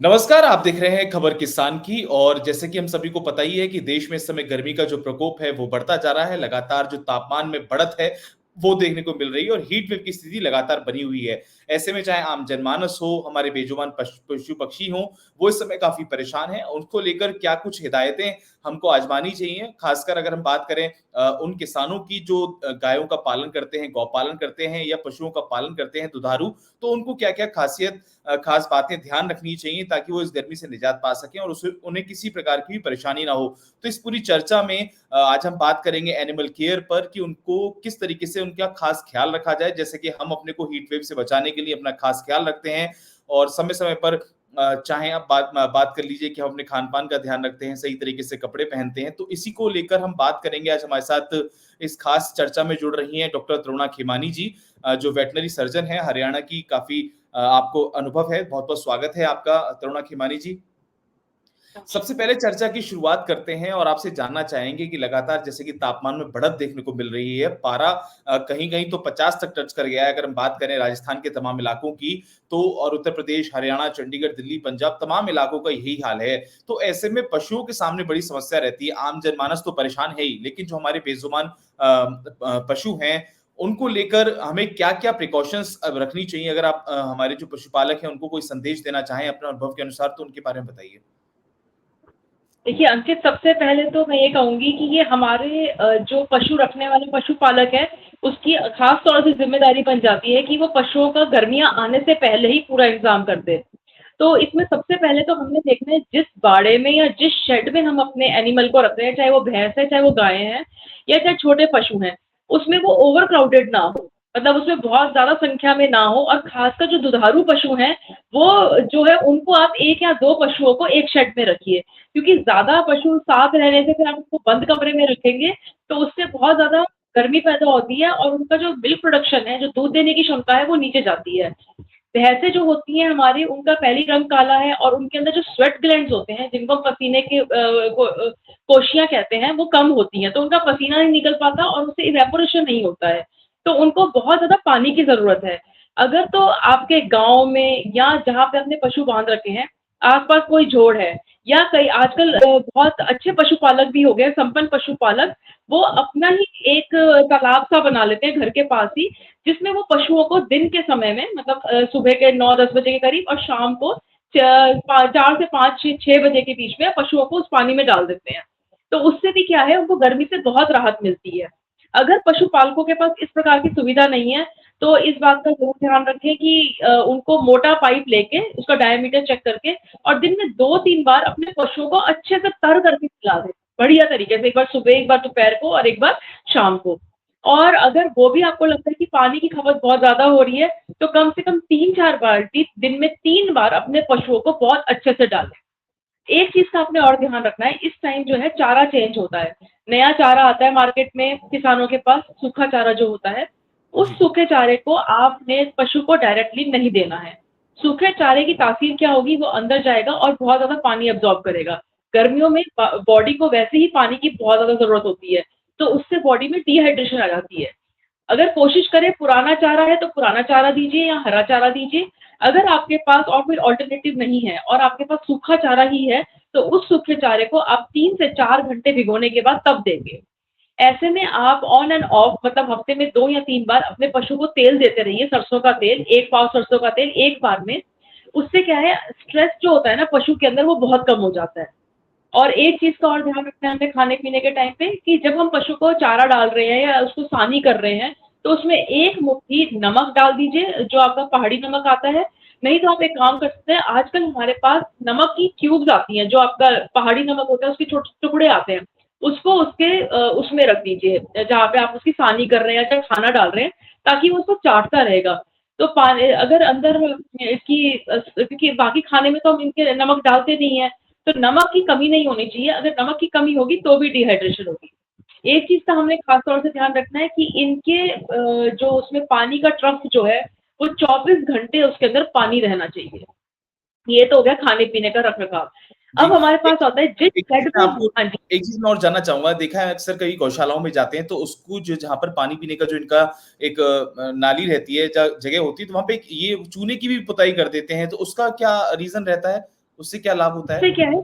नमस्कार, आप देख रहे हैं खबर किसान की। और जैसे कि हम सभी को पता ही है कि देश में इस समय गर्मी का जो प्रकोप है वो बढ़ता जा रहा है। लगातार जो तापमान में बढ़त है वो देखने को मिल रही है और हीट वेव की स्थिति लगातार बनी हुई है। ऐसे में चाहे आम जनमानस हो, हमारे बेजुबान पशु पक्षी हो, वो इस समय काफी परेशान है। उनको लेकर क्या कुछ हिदायतें हमको आजमानी चाहिए, खासकर अगर हम बात करें उन किसानों की जो गायों का पालन करते हैं, गौ पालन करते हैं या पशुओं का पालन करते हैं दुधारू, तो उनको क्या क्या खास बातें ध्यान रखनी चाहिए ताकि वो इस गर्मी से निजात पा सकें और उसे उन्हें किसी प्रकार की भी परेशानी ना हो। तो इस पूरी चर्चा में आज हम बात करेंगे एनिमल केयर पर कि उनको किस तरीके से उनका खास ख्याल रखा जाए। जैसे कि हम अपने को हीट वेव से बचाने के लिए अपना खास ख्याल रखते हैं और समय-समय पर चाहे आप बात कर लीजिए कि हम अपने खान-पान का ध्यान रखते हैं, सही तरीके से कपड़े पहनते हैं। तो इसी को लेकर हम बात करेंगे। आज हमारे साथ इस खास चर्चा में जुड़ रही हैं डॉक्टर तरुणा खेमानी जी, जो वेटनरी सर्जन है, हरियाणा की। काफ़ी आपको अनुभव है। बहुत-बहुत स्वागत है आपका तरुणा खेमानी जी। सबसे पहले चर्चा की शुरुआत करते हैं और आपसे जानना चाहेंगे कि लगातार जैसे कि तापमान में बढ़त देखने को मिल रही है। पारा कहीं-कहीं तो 50 तक टच कर गया है। अगर हम बात करें राजस्थान के तमाम इलाकों की, तो और उत्तर प्रदेश, हरियाणा, चंडीगढ़, दिल्ली, पंजाब तमाम इलाकों का यही हाल है। तो ऐसे में पशुओं के सामने बड़ी समस्या रहती है। आम जनमानस तो परेशान है ही, लेकिन जो हमारे बेजुबान पशु हैं, उनको लेकर हमें क्या-क्या प्रिकॉशंस रखनी चाहिए? अगर आप हमारे जो पशुपालक हैं, उनको कोई संदेश देना चाहें अपने अनुभव के अनुसार, तो उनके बारे में बताइए। देखिए अंकित, सबसे पहले तो मैं ये कहूँगी कि ये हमारे जो पशु रखने वाले पशुपालक हैं, उसकी ख़ास तौर से ज़िम्मेदारी बन जाती है कि वो पशुओं का गर्मियाँ आने से पहले ही पूरा इंतज़ाम कर दें। तो इसमें सबसे पहले तो हमने देखना है जिस बाड़े में या जिस शेड में हम अपने एनिमल को रख रहे हैं, चाहे वो भैंस है, चाहे वो गाय हैं या चाहे छोटे पशु हैं, उसमें वो ओवर क्राउडेड ना हो। मतलब उसमें बहुत ज़्यादा संख्या में ना हो, और ख़ासकर जो दुधारू पशु हैं, वो जो है उनको आप 1 या 2 पशुओं को एक शेड में रखिए। क्योंकि ज़्यादा पशु साथ रहने से फिर आप उसको बंद कमरे में रखेंगे, तो उससे बहुत ज़्यादा गर्मी पैदा होती है और उनका जो मिल्क प्रोडक्शन है, जो दूध देने की क्षमता है, वो नीचे जाती है। भैंसें जो होती हैं हमारी, उनका पहली रंग काला है और उनके अंदर जो स्वेट ग्लैंड्स होते हैं, जिनको हम पसीने के कोशियाँ कहते हैं, वो कम होती हैं, तो उनका पसीना नहीं निकल पाता और उससे इवेपोरेशन नहीं होता है। तो उनको बहुत ज़्यादा पानी की ज़रूरत है। अगर तो आपके गाँव में या जहाँ पे आपने पशु बाँध रखे हैं, आस-पास कोई जोड़ है या कई आजकल बहुत अच्छे पशुपालक भी हो गए, संपन्न पशुपालक, वो अपना ही एक तालाब सा बना लेते हैं घर के पास ही, जिसमें वो पशुओं को दिन के समय में मतलब सुबह के 9-10 बजे के करीब और शाम को 4 से 5-6 बजे के बीच में पशुओं को उस पानी में डाल देते हैं। तो उससे भी क्या है, उनको गर्मी से बहुत राहत मिलती है। अगर पशुपालकों के पास इस प्रकार की सुविधा नहीं है, तो इस बात का ज़रूर ध्यान रखें कि उनको मोटा पाइप लेके उसका डायमीटर चेक करके और दिन में 2-3 बार अपने पशुओं को अच्छे से तर करके पिला दें, बढ़िया तरीके से। एक बार सुबह, एक बार दोपहर को और एक बार शाम को। और अगर वो भी आपको लगता है कि पानी की खपत बहुत ज़्यादा हो रही है, तो कम से कम 3-4 बाल्टी दिन में 3 बार अपने पशुओं को बहुत अच्छे से डालें। एक चीज़ का आपने और ध्यान रखना है, इस टाइम जो है चारा चेंज होता है। नया चारा आता है मार्केट में किसानों के पास, सूखा चारा जो होता है, उस जी। सूखे चारे को आपने पशु को डायरेक्टली नहीं देना है। सूखे चारे की तासीर क्या होगी, वो अंदर जाएगा और बहुत ज़्यादा पानी अब्ज़ॉर्ब करेगा। गर्मियों में बॉडी को वैसे ही पानी की बहुत ज़्यादा ज़रूरत होती है, तो उससे बॉडी में डिहाइड्रेशन आ जाती है। अगर कोशिश करें पुराना चारा है तो पुराना चारा दीजिए या हरा चारा दीजिए। अगर आपके पास और कोई अल्टरनेटिव नहीं है और आपके पास सूखा चारा ही है, तो उस सूखे चारे को आप 3 से 4 घंटे भिगोने के बाद तब देंगे। ऐसे में आप ऑन एंड ऑफ मतलब हफ्ते में 2 या 3 बार अपने पशु को तेल देते रहिए, सरसों का तेल, 1 पाव सरसों का तेल एक बार में। उससे क्या है, स्ट्रेस जो होता है ना पशु के अंदर, वो बहुत कम हो जाता है। और एक चीज़ का और ध्यान रखना है हमें खाने-पीने के टाइम पे कि जब हम पशु को चारा डाल रहे हैं या उसको सानी कर रहे हैं, तो उसमें 1 मुट्ठी नमक डाल दीजिए, जो आपका पहाड़ी नमक आता है। नहीं तो आप एक काम कर सकते हैं, आजकल हमारे पास नमक की क्यूब्स आती हैं, जो आपका पहाड़ी नमक होता है उसके छोटे टुकड़े आते हैं। उसको उसके उसमें रख दीजिए, जहाँ पे आप उसकी सानी कर रहे हैं या खाना डाल रहे हैं, ताकि वो उसको चाटता रहेगा। तो अगर अंदर इसकी क्योंकि बाकी खाने में तो हम इनके नमक डालते नहीं हैं, तो नमक की कमी नहीं होनी चाहिए। अगर नमक की कमी होगी तो भी डिहाइड्रेशन होगी। एक चीज़ का हमने खास तौर से ध्यान रखना है कि इनके जो उसमें पानी का ट्रंक जो है, वो 24 घंटे उसके अंदर पानी रहना चाहिए। ये तो हो गया खाने-पीने का रख-रखाव। जी। अब हमारे एक पास आता है जिस एक चीज़ शेड मैं में। आपको हाँ जी। एक चीज़ मैं और जानना चाहूँगा। देखा है अक्सर कई गौशालाओं में जाते हैं तो उसको जो जहाँ पर पानी पीने का जो इनका एक नाली रहती है, जगह होती है, तो वहाँ पे एक ये चूने की भी पुताई कर देते हैं, तो उसका क्या रीज़न रहता है? उससे क्या लाभ होता है? इससे क्या है,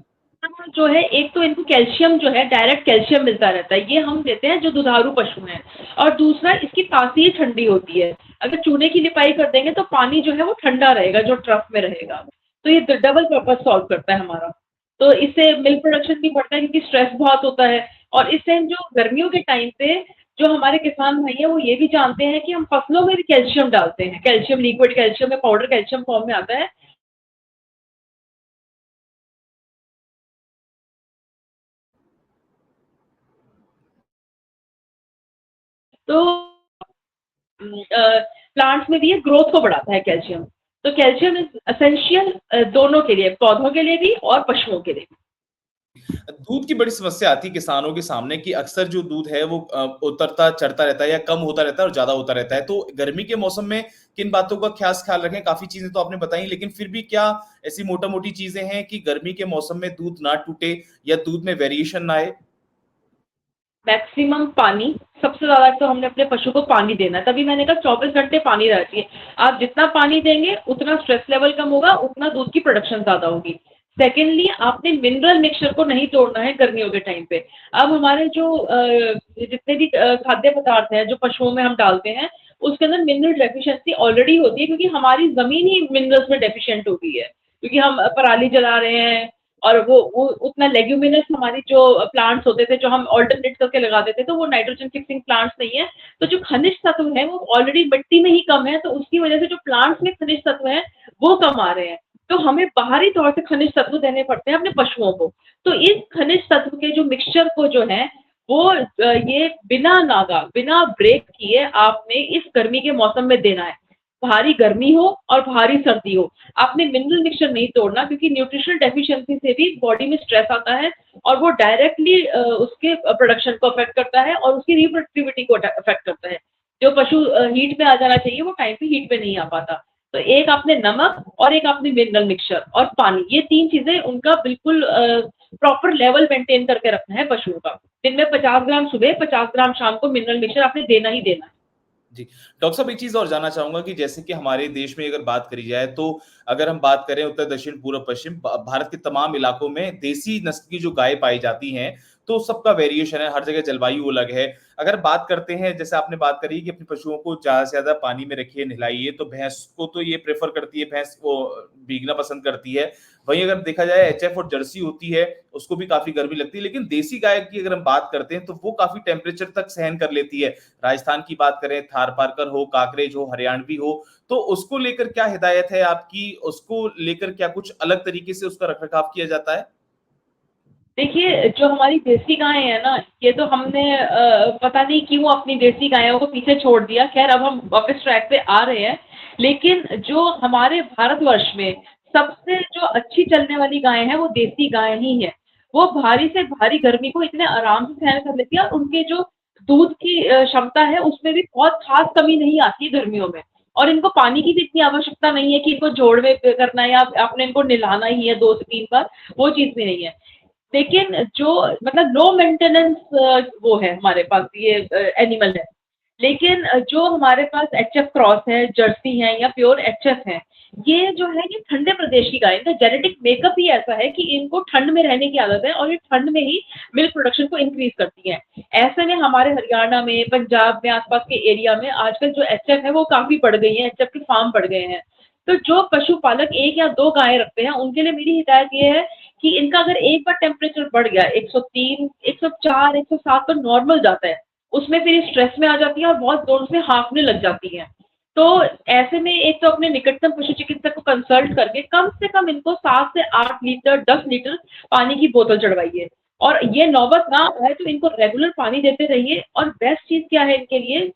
जो है एक तो इनको कैल्शियम जो है डायरेक्ट कैल्शियम मिलता रहता है, ये हम देते हैं जो दुधारू पशु हैं। और दूसरा इसकी तासीर ठंडी होती है, अगर चूने की लिपाई कर देंगे तो पानी जो है वो ठंडा रहेगा जो ट्रफ में रहेगा, तो ये डबल पर्पस सॉल्व करता है हमारा। तो इससे मिल्क प्रोडक्शन भी बढ़ता है क्योंकि स्ट्रेस बहुत होता है। और इस टाइम जो गर्मियों के टाइम पे जो हमारे किसान भाई है वो ये भी जानते हैं कि हम फसलों में भी कैल्शियम डालते हैं, कैल्शियम लिक्विड कैल्शियम या पाउडर कैल्शियम फॉर्म में आता है। तो प्लांट्स में भी ये ग्रोथ को बढ़ाता है कैल्शियम। तो कैल्शियम इज एसेंशियल दोनों के लिए, पौधों के लिए भी और पशुओं के लिए। दूध की बड़ी समस्या आती है किसानों के सामने कि अक्सर जो दूध है वो उतरता चढ़ता रहता है या कम होता रहता है और ज्यादा होता रहता है। तो गर्मी के मौसम में किन बातों का खास ख्याल रखें? काफी चीजें तो आपने बताई, लेकिन फिर भी क्या ऐसी मोटा मोटी चीजें हैं कि गर्मी के मौसम में दूध ना टूटे या दूध में वेरिएशन ना आए? मैक्सिमम पानी, सबसे ज़्यादा तो हमने अपने पशु को पानी देना है, तभी मैंने कहा 24 घंटे पानी रहना चाहिए। आप जितना पानी देंगे उतना स्ट्रेस लेवल कम होगा, उतना दूध की प्रोडक्शन ज़्यादा होगी। सेकेंडली आपने मिनरल मिक्सचर को नहीं तोड़ना है गर्मियों के टाइम पे। अब हमारे जो जितने भी खाद्य पदार्थ हैं जो पशुओं में हम डालते हैं, उसके अंदर मिनरल डेफिशिएंसी ऑलरेडी होती है क्योंकि हमारी ज़मीन ही मिनरल्स में डेफिशिएंट हो गई है। क्योंकि हम पराली जला रहे हैं और वो उतना लेग्यूमिनस हमारी जो प्लांट्स होते थे जो हम ऑल्टरनेट करके लगाते थे, तो वो नाइट्रोजन फिक्सिंग प्लांट्स नहीं है। तो जो खनिज तत्व है वो ऑलरेडी मिट्टी में ही कम है, तो उसकी वजह से जो प्लांट्स में खनिज तत्व है वो कम आ रहे हैं। तो हमें बाहरी तौर से खनिज तत्व देने पड़ते हैं अपने पशुओं को। तो इस खनिज तत्व के जो मिक्सचर को जो है वो ये बिना नागा बिना ब्रेक किए आपने इस गर्मी के मौसम में देना है। भारी गर्मी हो और भारी सर्दी हो, आपने मिनरल मिक्सचर नहीं तोड़ना क्योंकि न्यूट्रिशनल डेफिशिएंसी से भी बॉडी में स्ट्रेस आता है और वो डायरेक्टली उसके प्रोडक्शन को अफेक्ट करता है और उसकी रिप्रोडक्टिविटी को अफेक्ट करता है। जो पशु हीट में आ जाना चाहिए वो टाइम पे हीट में नहीं आ पाता। तो एक आपने नमक और एक आपने मिनरल मिक्सचर और पानी, ये 3 चीज़ें उनका बिल्कुल प्रॉपर लेवल मेंटेन करके रखना है पशुओं का। दिन में 50 ग्राम सुबह, 50 ग्राम शाम को मिनरल मिक्सचर आपने देना ही देना है। जी। डॉक्टर साहब, एक चीज़ और जानना चाहूँगा कि जैसे कि हमारे देश में अगर बात करी जाए तो अगर हम बात करें उत्तर, दक्षिण, पूर्व, पश्चिम भारत के तमाम इलाकों में देसी नस्ल की जो गाय पाई जाती हैं, तो सबका वेरिएशन है, हर जगह जलवायु अलग है। अगर बात करते हैं, जैसे आपने बात करी कि अपने पशुओं को ज़्यादा से ज़्यादा पानी में रखिए, नहलाइए, तो भैंस को तो ये प्रेफ़र करती है, भैंस को भीगना पसंद करती है। वहीं अगर देखा जाए एचएफ और जर्सी होती है, उसको भी काफ़ी गर्मी लगती है, लेकिन देसी गाय की अगर हम बात करते हैं, तो वो काफ़ी टेम्परेचर तक सहन कर लेती है। राजस्थान की बात करें, थारपारकर हो, काकरेज हो, हरियाणवी हो, तो उसको लेकर क्या हिदायत है आपकी? उसको लेकर क्या कुछ अलग तरीके से उसका रख-रखाव किया जाता है? देखिए, जो हमारी देसी गायें हैं ना, ये तो हमने पता नहीं क्यों अपनी देसी गायों को पीछे छोड़ दिया। ख़ैर अब हम वापस ट्रैक पे आ रहे हैं, लेकिन जो हमारे भारतवर्ष में सबसे जो अच्छी चलने वाली गायें हैं, वो देसी गाय ही हैं। वो भारी से भारी गर्मी को इतने आराम से सहन कर लेती है और उनके जो दूध की क्षमता है, उसमें भी बहुत ख़ास कमी नहीं आती है गर्मियों में। और इनको पानी की भी इतनी आवश्यकता नहीं है कि इनको जोड़ में करना है या आपने इनको नहलाना ही है 2 से 3 बार, वो चीज़ भी नहीं है। लेकिन जो मतलब लो मेंटेनेंस वो है हमारे पास ये एनिमल है। लेकिन जो हमारे पास एचएफ क्रॉस है, जर्सी है या प्योर एचएफ है, ये जो है ये ठंडे प्रदेश की गाय है। इनका जेनेटिक मेकअप ही ऐसा है कि इनको ठंड में रहने की आदत है और ये ठंड में ही मिल्क प्रोडक्शन को इंक्रीज़ करती हैं। ऐसे में हमारे हरियाणा में, पंजाब में, आस-पास के एरिया में आजकल जो एचएफ है वो काफ़ी बढ़ गई हैं, एचएफ के फार्म बढ़ गए हैं। तो जो पशुपालक 1 या 2 गायें रखते हैं, उनके लिए मेरी हिदायत ये है कि इनका अगर एक बार टेम्परेचर बढ़ गया 103, 104, 107 तो नॉर्मल जाता है। उसमें फिर ये स्ट्रेस में आ जाती है और बहुत ज़ोर से हाँफने लग जाती हैं। तो ऐसे में एक तो अपने निकटतम पशु चिकित्सक को कंसल्ट करके कम से कम इनको 7 से 8 लीटर, 10 लीटर पानी की बोतल चढ़वाइए। और ये नौबत ना आए तो इनको रेगुलर पानी देते रहिए। और बेस्ट चीज़ क्या है इनके लिए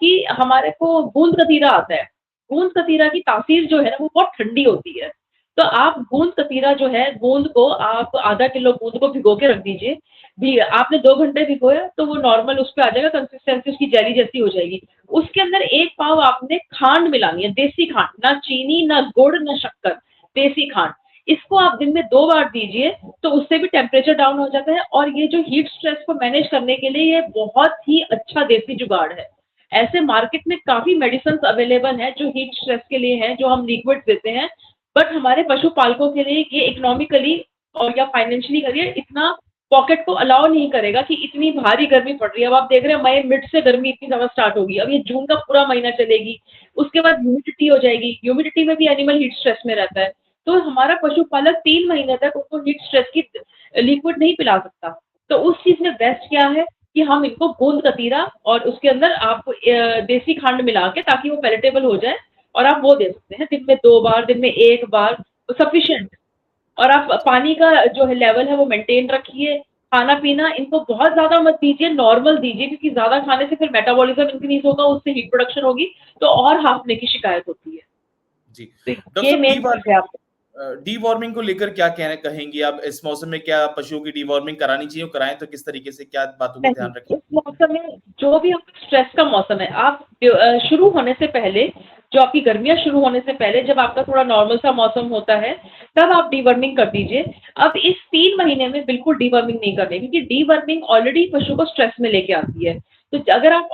कि हमारे को गूंद कतीरा आता है। गूंद कतीरा की तासीर जो है ना वो बहुत ठंडी होती है। तो आप गूंद कतीरा जो है, गूंद को आप आधा किलो गूंद को भिगो के रख दीजिए। भी आपने 2 घंटे भिगोया तो वो नॉर्मल उस पे आ जाएगा, कंसिस्टेंसी उसकी जेली जैसी हो जाएगी। उसके अंदर 1 पाव आपने खांड मिलानी है, देसी खांड, ना चीनी, ना गुड़, ना शक्कर, देसी खांड। इसको आप दिन में 2 बार दीजिए, तो उससे भी टेम्परेचर डाउन हो जाता है और ये जो हीट स्ट्रेस को मैनेज करने के लिए ये बहुत ही अच्छा देसी जुगाड़ है। ऐसे मार्केट में काफ़ी मेडिसिन्स अवेलेबल हैं जो हीट स्ट्रेस के लिए हैं, जो हम लिक्विड्स देते हैं। बट हमारे पशुपालकों के लिए ये इकोनॉमिकली और या फाइनेंशियली करिए इतना पॉकेट को अलाउ नहीं करेगा कि इतनी भारी गर्मी पड़ रही है। अब आप देख रहे हैं मई मिड से गर्मी इतनी ज़्यादा स्टार्ट होगी, अब ये जून का पूरा महीना चलेगी, उसके बाद ह्यूमिडिटी हो जाएगी, ह्यूमिडिटी में भी एनिमल हीट स्ट्रेस में रहता है। तो हमारा पशुपालक 3 महीने तक उसको हीट स्ट्रेस की लिक्विड नहीं पिला सकता। तो उस चीज़ में बेस्ट क्या है कि हम इनको गोंद कतीरा और उसके अंदर आप देसी खंड मिला के ताकि वो पैलेटेबल हो जाए और आप वो दे सकते हैं दिन में 2 बार, दिन में 1 बार सफिशिएंट। और आप पानी का जो है लेवल है वो मेंटेन रखिए। खाना-पीना इनको बहुत ज़्यादा मत दीजिए, नॉर्मल दीजिए क्योंकि ज़्यादा खाने से फिर मेटाबॉलिज़्म इंक्रीज़ होगा, उससे हीट प्रोडक्शन होगी, तो और हांफने की शिकायत होती है। जी। तो डॉक्टर ये साहब मेन चीज़ है आपको। डीवॉर्मिंग को लेकर क्या कहना कहेंगी आप? इस मौसम में क्या पशुओं की डीवॉर्मिंग करानी चाहिए और कराएँ तो किस तरीके से, क्या बातों का नहीं, ध्यान रखें? इस मौसम में जो भी आपका स्ट्रेस का मौसम है, आप शुरू होने से पहले, जो आपकी गर्मियाँ शुरू होने से पहले जब आपका थोड़ा नॉर्मल सा मौसम होता है, तब आप डीवर्मिंग कर दीजिए। अब इस 3 महीने में बिल्कुल डीवर्मिंग नहीं करनी क्योंकि डीवर्मिंग ऑलरेडी पशु को स्ट्रेस में लेके आती है। तो अगर आप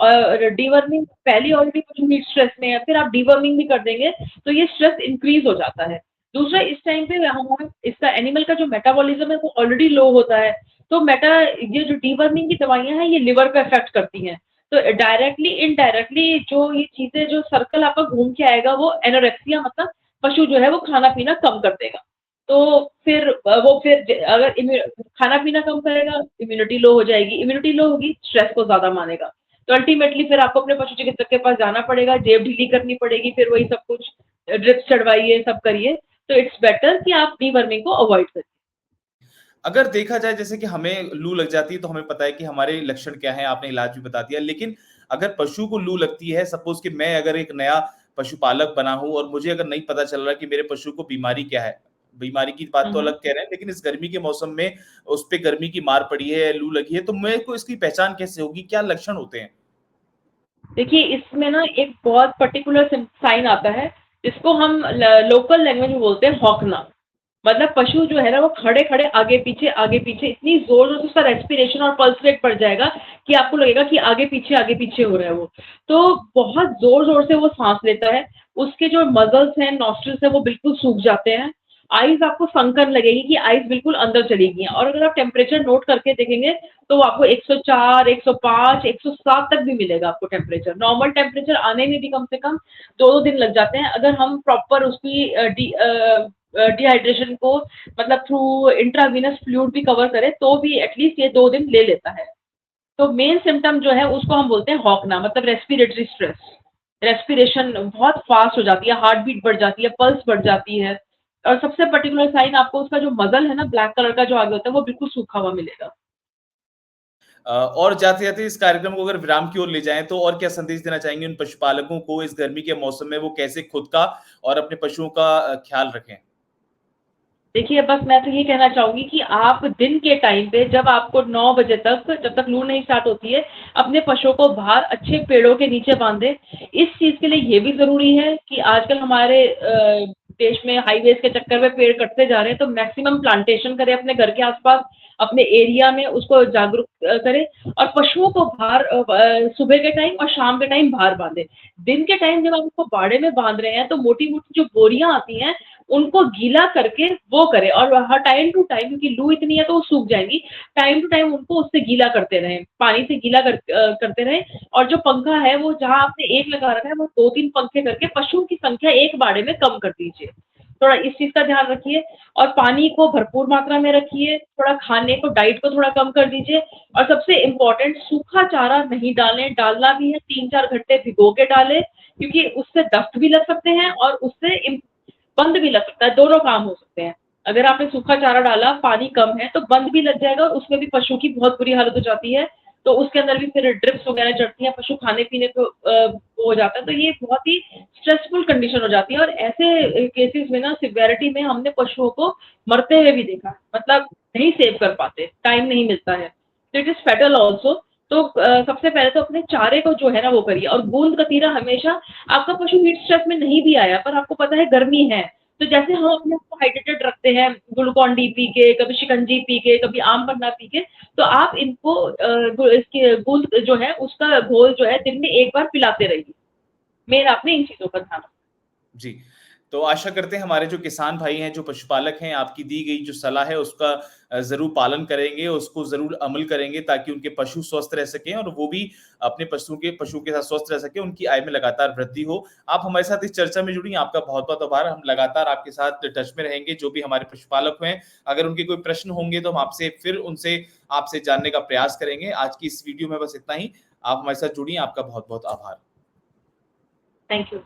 डीवर्मिंग पहले ऑलरेडी पशु हीट स्ट्रेस में है, फिर आप डीवर्मिंग भी कर देंगे, तो ये स्ट्रेस इंक्रीज़ हो जाता है। दूसरा इस टाइम पे हमारा इसका एनिमल का जो मेटाबॉलिज़्म है वो ऑलरेडी लो होता है। तो ये जो डीवर्मिंग की दवाइयाँ हैं, ये लिवर पे इफ़ेक्ट करती हैं। तो डायरेक्टली, इनडायरेक्टली जो ये चीज़ें जो सर्कल आपका घूम के आएगा, वो एनोरेक्सिया मतलब पशु जो है वो खाना-पीना कम कर देगा। तो फिर वो फिर ज अगर खाना-पीना कम करेगा, इम्यूनिटी लो हो जाएगी, इम्यूनिटी लो होगी, स्ट्रेस को ज़्यादा मानेगा। तो अल्टीमेटली फिर आपको अपने पशु चिकित्सक के पास जाना पड़ेगा, जेब ढीली करनी पड़ेगी, फिर वही सब कुछ ड्रिप्स चढ़वाइए, सब करिए। तो इट्स बेटर कि आप डीवर्मिंग को अवॉइड करिए। अगर देखा जाए जैसे कि हमें लू लग जाती है तो हमें पता है कि हमारे लक्षण क्या हैं, आपने इलाज भी बता दिया। लेकिन अगर पशु को लू लगती है, सपोज़ कि मैं अगर एक नया पशुपालक बना हूँ और मुझे अगर नहीं पता चल रहा कि मेरे पशु को बीमारी क्या है, बीमारी की बात हुँ, तो हुँ। अलग कह रहे हैं, लेकिन इस गर्मी के मौसम में उस पे गर्मी की मार पड़ी है, लू लगी है, तो मेरे को इसकी पहचान कैसे होगी? क्या लक्षण होते हैं? देखिए, इसमें ना एक बहुत पर्टिकुलर साइन आता है, जिसको हम लोकल लैंग्वेज में बोलते हैं हौंकना। मतलब पशु जो है ना वो खड़े-खड़े आगे-पीछे इतनी ज़ोर-ज़ोर से उसका रेस्पिरेशन और पल्स रेट बढ़ जाएगा कि आपको लगेगा कि आगे-पीछे हो रहा है वो। तो बहुत ज़ोर-ज़ोर से वो साँस लेता है, उसके जो मसल्स हैं, नॉस्ट्रिल्स हैं वो बिल्कुल सूख जाते हैं। आइज़ आपको संकन लगेगी कि आइज़ बिल्कुल अंदर चली गई हैं और अगर आप टेम्परेचर नोट करके देखेंगे तो वो आपको 104, 105, 107 तक भी मिलेगा आपको टेम्परेचर। नॉर्मल टेम्परेचर आने में भी कम से कम 2-2 दिन लग जाते हैं अगर हम प्रॉपर उसकी डिहाइड्रेशन को मतलब थ्रू इंट्रावीनस फ्लूइड भी कवर करें तो भी एटलीस्ट ये 2 दिन ले लेता है। तो मेन सिम्पटम जो है उसको हम बोलते हैं हौंकना मतलब रेस्पिरेटरी स्ट्रेस। रेस्पिरेशन बहुत फास्ट हो जाती है, हार्ट बीट बढ़ जाती है, पल्स बढ़ जाती है और सबसे पर्टिकुलर साइन आपको उसका जो मसल है ना ब्लैक कलर का जो आगे होता है वो बिल्कुल सूखा हुआ मिलेगा। और जाते-जाते इस कार्यक्रम को अगर विराम की ओर ले जाएँ, तो और क्या संदेश देना चाहेंगे उन पशुपालकों को इस गर्मी के मौसम में वो कैसे खुद का और अपने पशुओं का ख्याल रखें? देखिए, बस मैं तो ये कहना चाहूँगी कि आप दिन के टाइम पे जब आपको 9 बजे तक जब तक लू नहीं स्टार्ट होती है, अपने पशुओं को बाहर अच्छे पेड़ों के नीचे बाँधें। इस चीज़ के लिए ये भी ज़रूरी है कि आजकल हमारे देश में हाईवेज़ के चक्कर में पेड़ कटते जा रहे हैं, तो मैक्सिमम प्लांटेशन करें अपने घर के आस-पास, अपने एरिया में उसको जागरूक करें और पशुओं को बाहर सुबह के टाइम और शाम के टाइम बाहर बाँधें। दिन के टाइम जब आप उसको बाड़े में बाँध रहे हैं, तो मोटी-मोटी जो बोरियाँ आती हैं, उनको गीला करके वो करें और हर टाइम टू टाइम क्योंकि लू इतनी है तो वो सूख जाएँगी, टाइम टू टाइम उनको उससे गीला करते रहें, पानी से गीला करते रहें और जो पंखा है वो जहाँ आपने 1 लगा रखा है वो 2-3 पंखे करके पशुओं की संख्या एक बाड़े में कम कर दीजिए। थोड़ा इस चीज़ का ध्यान रखिए और पानी को भरपूर मात्रा में रखिए, थोड़ा खाने को डाइट को थोड़ा कम कर दीजिए और सबसे इम्पोर्टेंट सूखा चारा नहीं डालें, डालना भी है 3-4 घंटे भिगो के डालें क्योंकि उससे दस्त भी लग सकते हैं और उससे बंद भी लग सकता है, दोनों काम हो सकते हैं। अगर आपने सूखा चारा डाला, पानी कम है, तो बंद भी लग जाएगा और उसमें भी पशु की बहुत बुरी हालत हो जाती है। तो उसके अंदर भी फिर ड्रिप्स वगैरह चढ़ती हैं, पशु खाने-पीने को वो हो जाता है। तो ये बहुत ही स्ट्रेसफुल कंडीशन हो जाती है और ऐसे केसेज़ में ना सिवियरिटी में हमने पशुओं को मरते हुए भी देखा है। मतलब नहीं सेव कर पाते, टाइम नहीं मिलता है। तो इट इज़ फैटल ऑल्सो। तो सबसे पहले तो अपने चारे को जो है ना वो करिए और गूंद कतीरा हमेशा आपका पशु हीट स्ट्रेस में नहीं भी आया पर आपको पता है गर्मी है, तो जैसे हम अपने आप को हाइड्रेटेड रखते हैं, ग्लूकॉन डी पी के, कभी शिकंजी पी के, कभी आम पन्ना पी के, तो आप इनको इसके गूंद जो है उसका घोल जो है दिन में 1 बार पिलाते रहिए। मेन आपने इन चीज़ों का ध्यान रखना जी। तो आशा करते हैं हमारे जो किसान भाई हैं, जो पशुपालक हैं, आपकी दी गई जो सलाह है उसका ज़रूर पालन करेंगे, उसको ज़रूर अमल करेंगे ताकि उनके पशु स्वस्थ रह सकें और वो भी अपने पशु के साथ स्वस्थ रह सकें, उनकी आय में लगातार वृद्धि हो। आप हमारे साथ इस चर्चा में जुड़ी, आपका बहुत-बहुत आभार। हम लगातार आपके साथ टच में रहेंगे, जो भी हमारे पशुपालक हैं, अगर उनके कोई प्रश्न होंगे तो हम आपसे जानने का प्रयास करेंगे। आज की इस वीडियो में बस इतना ही। आप हमारे साथ जुड़िए, आपका बहुत-बहुत आभार। Thank you.